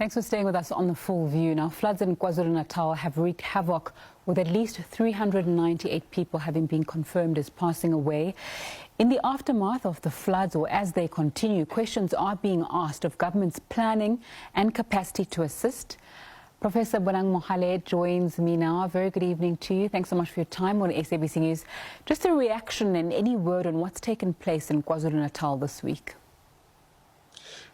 Thanks for staying with us on The Full View. Now, floods in KwaZulu Natal have wreaked havoc, with at least 398 people having been confirmed as passing away. In the aftermath of the floods, or as they continue, questions are being asked of government's planning and capacity to assist. Professor Bonang Mohale joins me now. Very good evening to you. Thanks so much for your time on SABC News. Just a reaction and any word on what's taken place in KwaZulu Natal this week.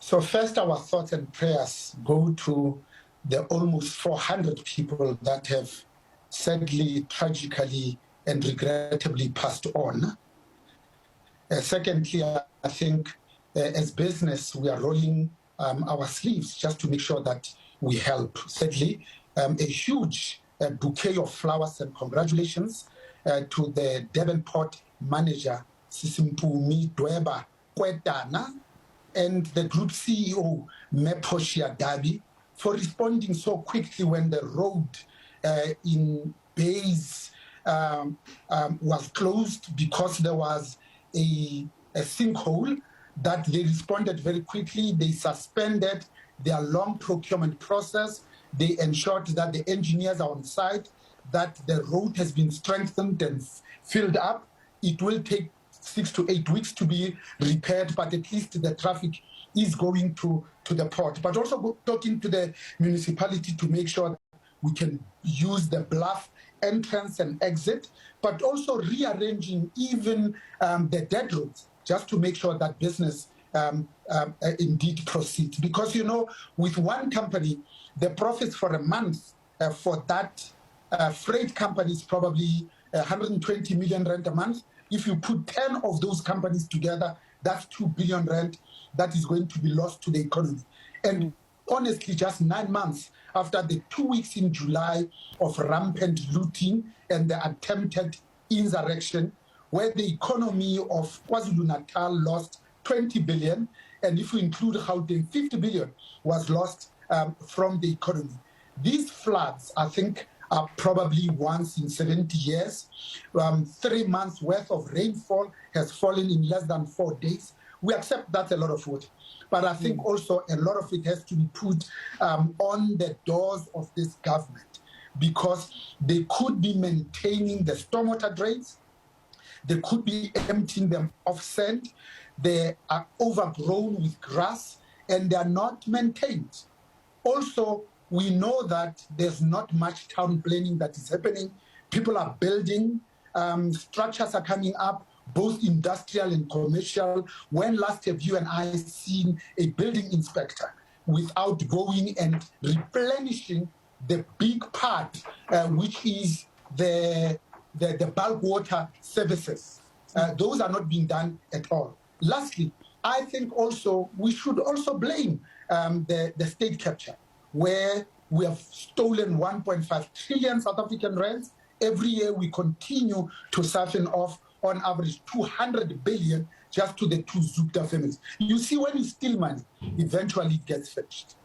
So first, our thoughts and prayers go to the almost 400 people that have sadly, tragically, and regrettably passed on. Secondly, I think as business, we are rolling our sleeves just to make sure that we help. Thirdly, a huge bouquet of flowers and congratulations to the Devonport manager, Sisimpumi Dweba Kwetana, and the group CEO, Meposhia Dabi, for responding so quickly when the road in Bays was closed because there was a sinkhole. That they responded very quickly. They suspended their long procurement process. They ensured that the engineers are on site, that the road has been strengthened and filled up. It will take 6 to 8 weeks to be repaired, but at least the traffic is going to the port. But also talking to the municipality to make sure that we can use the bluff entrance and exit, but also rearranging even the dead roads, just to make sure that business indeed proceeds. Because, you know, with one company, the profits for a month for that freight company is probably 120 million rand a month. If you put 10 of those companies together, that's 2 billion rand that is going to be lost to the economy. And honestly, just 9 months after the 2 weeks in July of rampant looting and the attempted insurrection, where the economy of KwaZulu Natal lost 20 billion, and if we include Gauteng, 50 billion was lost from the economy. These floods, I think, are probably once in 70 years. 3 months worth of rainfall has fallen in less than 4 days. We accept that's a lot of water, but I think also a lot of it has to be put on the doors of this government, because they could be maintaining the stormwater drains, they could be emptying them off sand, they are overgrown with grass, and they are not maintained. Also, we know that there's not much town planning that is happening. People are building, structures are coming up, both industrial and commercial. When last have you and I seen a building inspector without going and replenishing the big part, which is the bulk water services? Those are not being done at all. Lastly, I think also we should also blame the state capture, where we have stolen 1.5 trillion South African rands. Every year we continue to siphon off on average 200 billion just to the two Zupta families. You see, when you steal money, eventually it gets fetched.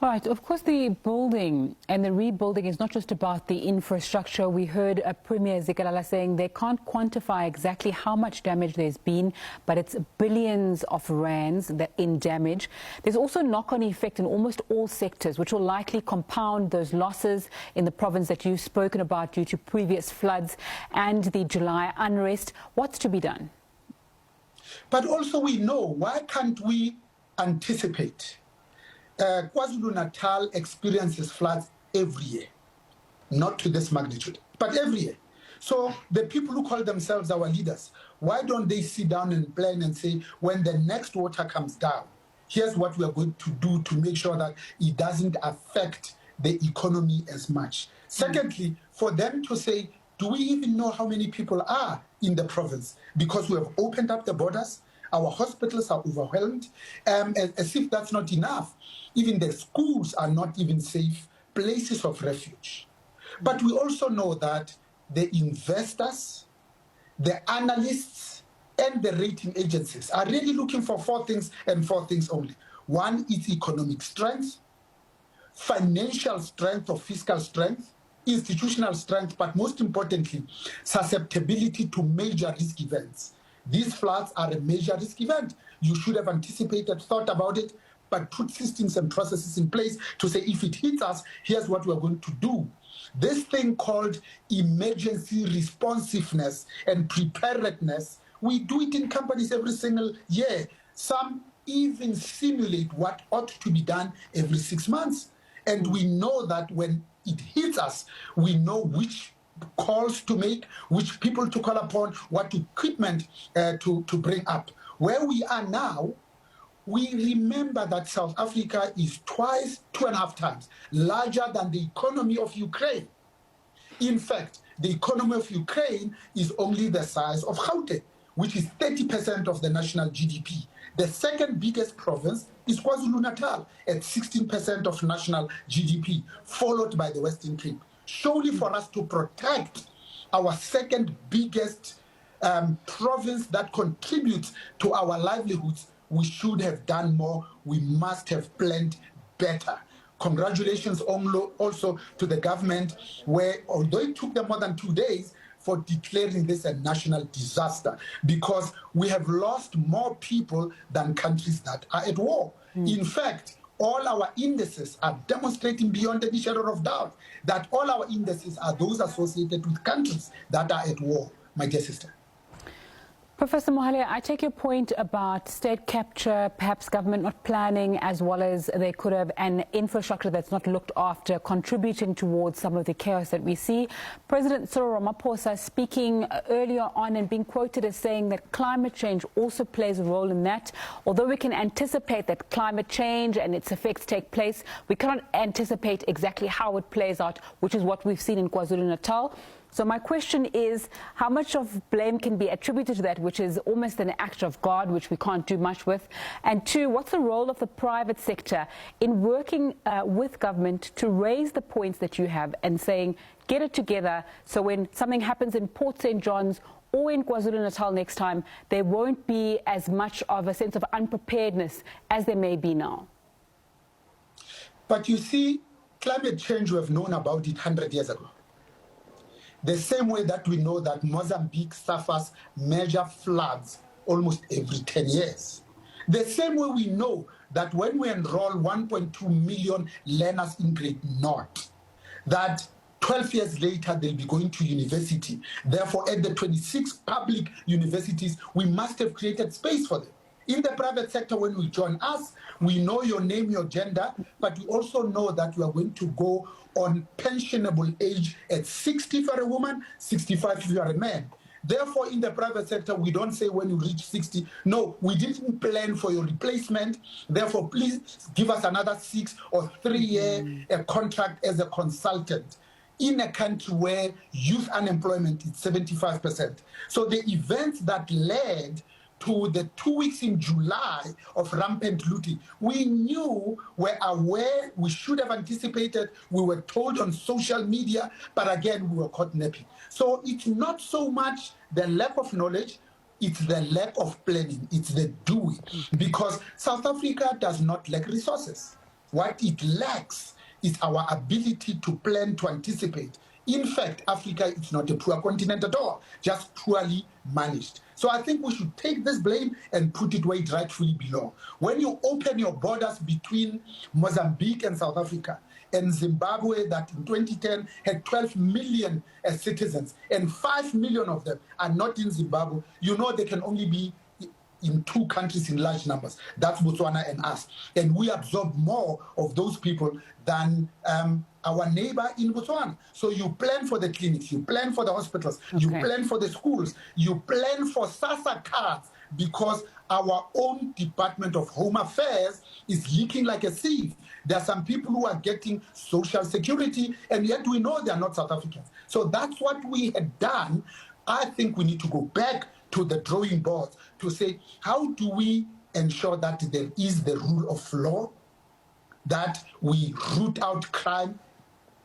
All right. Of course, the building and the rebuilding is not just about the infrastructure. We heard Premier Zikalala saying they can't quantify exactly how much damage there's been, but it's billions of rands in damage. There's also a knock-on effect in almost all sectors, which will likely compound those losses in the province that you've spoken about due to previous floods and the July unrest. What's to be done? But also we know, why can't we anticipate? KwaZulu Natal experiences floods every year, not to this magnitude, but every year. So the people who call themselves our leaders, why don't they sit down and plan and say, when the next water comes down, here's what we are going to do to make sure that it doesn't affect the economy as much. Secondly, for them to say, do we even know how many people are in the province? Because we have opened up the borders, our hospitals are overwhelmed, as if that's not enough. Even the schools are not even safe places of refuge. But we also know that the investors, the analysts, and the rating agencies are really looking for 4 things and 4 things only. One is economic strength, financial strength or fiscal strength, institutional strength, but most importantly, susceptibility to major risk events. These floods are a major risk event. You should have anticipated, thought about it, but put systems and processes in place to say, if it hits us, here's what we're going to do. This thing called emergency responsiveness and preparedness, we do it in companies every single year. Some even simulate what ought to be done every 6 months. And we know that when it hits us, we know which calls to make, which people to call upon, what equipment to bring up. Where we are now, we remember that South Africa is 2.5 times larger than the economy of Ukraine. In fact, the economy of Ukraine is only the size of Gauteng, which is 30% of the national GDP. The second biggest province is KwaZulu Natal at 16% of national GDP, followed by the Western Cape. Surely for us to protect our second biggest province that contributes to our livelihoods, we should have done more. We must have planned better. Congratulations also to the government, where although it took them more than 2 days for declaring this a national disaster, because we have lost more people than countries that are at war. In fact, all our indices are demonstrating beyond any shadow of doubt that all our indices are those associated with countries that are at war, my dear sister. Professor Mohale, I take your point about state capture, perhaps government not planning as well as they could have, and infrastructure that's not looked after, contributing towards some of the chaos that we see. President Cyril Ramaphosa speaking earlier on and being quoted as saying that climate change also plays a role in that. Although we can anticipate that climate change and its effects take place, we cannot anticipate exactly how it plays out, which is what we've seen in KwaZulu Natal. So my question is, how much of blame can be attributed to that, which is almost an act of God, which we can't do much with? And two, what's the role of the private sector in working with government to raise the points that you have and saying, get it together, so when something happens in Port St. John's or in KwaZulu Natal next time, there won't be as much of a sense of unpreparedness as there may be now? But you see, climate change, we have known about it 100 years ago. The same way that we know that Mozambique suffers major floods almost every 10 years. The same way we know that when we enroll 1.2 million learners in grade North, that 12 years later they'll be going to university. Therefore, at the 26 public universities, we must have created space for them. In the private sector, when we join us, we know your name, your gender, but we also know that you are going to go on pensionable age at 60 for a woman, 65 if you are a man. Therefore, in the private sector, we don't say when you reach 60, no, we didn't plan for your replacement. Therefore, please give us another 6 or 3 year contract as a consultant in a country where youth unemployment is 75%. So the events that led to the 2 weeks in July of rampant looting, we knew, were aware, we should have anticipated, we were told on social media, but again, we were caught napping. So it's not so much the lack of knowledge, it's the lack of planning, it's the doing. Because South Africa does not lack resources. What it lacks is our ability to plan, to anticipate. In fact, Africa is not a poor continent at all, just poorly managed. So I think we should take this blame and put it where it rightfully belongs. When you open your borders between Mozambique and South Africa, and Zimbabwe, that in 2010 had 12 million citizens, and 5 million of them are not in Zimbabwe, you know they can only be in 2 countries in large numbers. That's Botswana and us. And we absorb more of those people than our neighbor in Botswana. So you plan for the clinics, you plan for the hospitals, you plan for the schools, you plan for SASSA cards, because our own Department of Home Affairs is leaking like a sieve. There are some people who are getting social security, and yet we know they are not South Africans. So that's what we had done. I think we need to go back to the drawing board to say, how do we ensure that there is the rule of law, that we root out crime,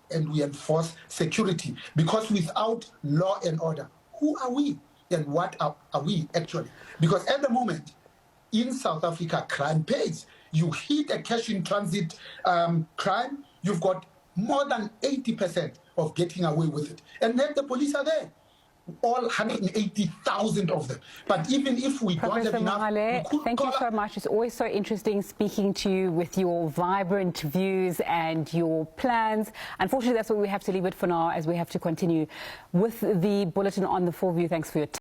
and we enforce security? Because without law and order, who are we and what are we actually? Because at the moment, in South Africa, crime pays. You hit a cash in transit crime, you've got more than 80% of getting away with it. And then the police are there. all 180,000 of them. But even if we don't have enough, Mohale, thank you so much. It's always so interesting speaking to you with your vibrant views and your plans. Unfortunately, that's where we have to leave it for now, as we have to continue with the bulletin on the Full View. Thanks for your time.